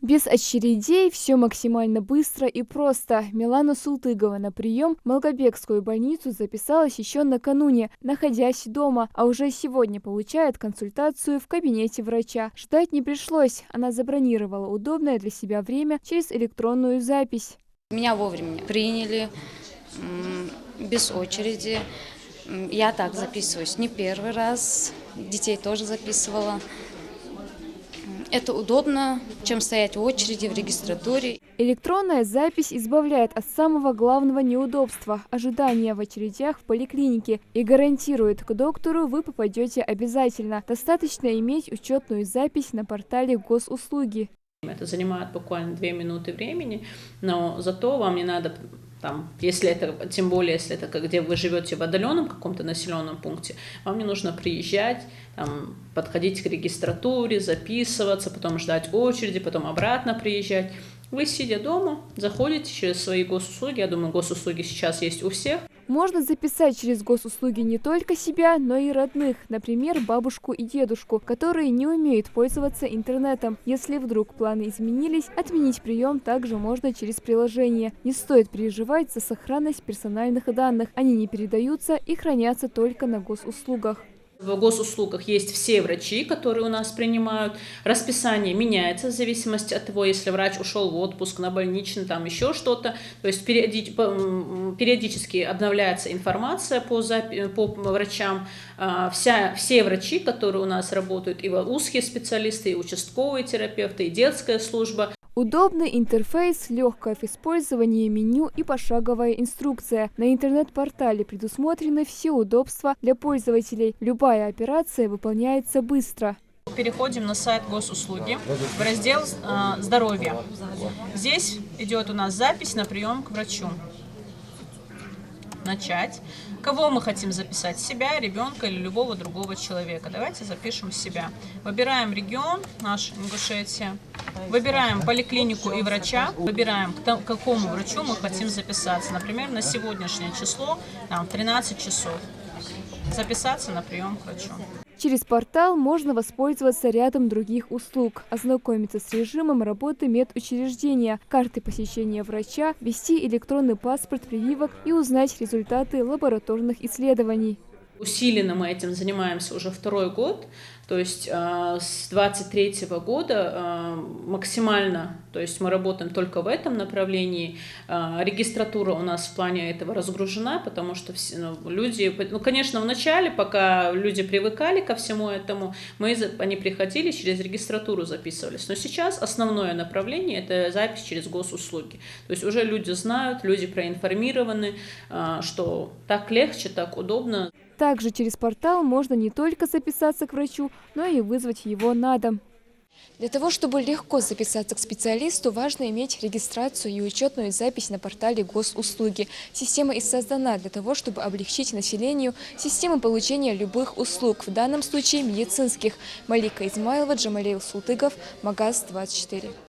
Без очередей все максимально быстро и просто. Милана Султыгова на прием в Малгобекскую больницу записалась еще накануне, находясь дома, а уже сегодня получает консультацию в кабинете врача. Ждать не пришлось, она забронировала удобное для себя время через электронную запись. Меня вовремя приняли, без очереди. Я так записываюсь не первый раз, детей тоже записывала. Это удобно, чем стоять в очереди в регистратуре. Электронная запись избавляет от самого главного неудобства – ожидания в очередях в поликлинике и гарантирует, к доктору вы попадете обязательно. Достаточно иметь учетную запись на портале госуслуги. Это занимает буквально 2 минуты времени, но зато вам не надо, если это, тем более, если это где вы живете в отдаленном каком-то населенном пункте, вам не нужно приезжать, подходить к регистратуре, записываться, потом ждать очереди, потом обратно приезжать. Вы, сидя дома, заходите через свои госуслуги. Я думаю, госуслуги сейчас есть у всех. Можно записать через госуслуги не только себя, но и родных, например, бабушку и дедушку, которые не умеют пользоваться интернетом. Если вдруг планы изменились, отменить прием также можно через приложение. Не стоит переживать за сохранность персональных данных. Они не передаются и хранятся только на госуслугах. В госуслугах есть все врачи, которые у нас принимают. Расписание меняется в зависимости от того, если врач ушел в отпуск, на больничный, еще что-то. То есть периодически обновляется информация по врачам. Все врачи, которые у нас работают, и узкие специалисты, и участковые терапевты, и детская служба. Удобный интерфейс, легкое в использовании меню и пошаговая инструкция. На интернет-портале предусмотрены все удобства для пользователей. Любая операция выполняется быстро. Переходим на сайт госуслуги в раздел «Здоровье». Здесь идет у нас запись на прием к врачу. Начать. Кого мы хотим записать? Себя, ребенка или любого другого человека. Давайте запишем себя. Выбираем регион, наш Ингушетия. Выбираем поликлинику и врача. Выбираем, к какому врачу мы хотим записаться. Например, на сегодняшнее число, в 13 часов. Записаться на прием к врачу. Через портал можно воспользоваться рядом других услуг, ознакомиться с режимом работы медучреждения, карты посещения врача, ввести электронный паспорт прививок и узнать результаты лабораторных исследований. Усиленно мы этим занимаемся уже 2-й год, то есть с 23-го года максимально, то есть мы работаем только в этом направлении. Регистратура у нас в плане этого разгружена, потому что люди, конечно, в начале, пока люди привыкали ко всему этому, они приходили, через регистратуру записывались. Но сейчас основное направление – это запись через госуслуги. То есть уже люди знают, люди проинформированы, что так легче, так удобно. Также через портал можно не только записаться к врачу, но и вызвать его на дом. Для того, чтобы легко записаться к специалисту, важно иметь регистрацию и учетную запись на портале госуслуги. Система и создана для того, чтобы облегчить населению систему получения любых услуг, в данном случае медицинских. Малика Измайлова, Джамалеев Султыгов, Магаз 24.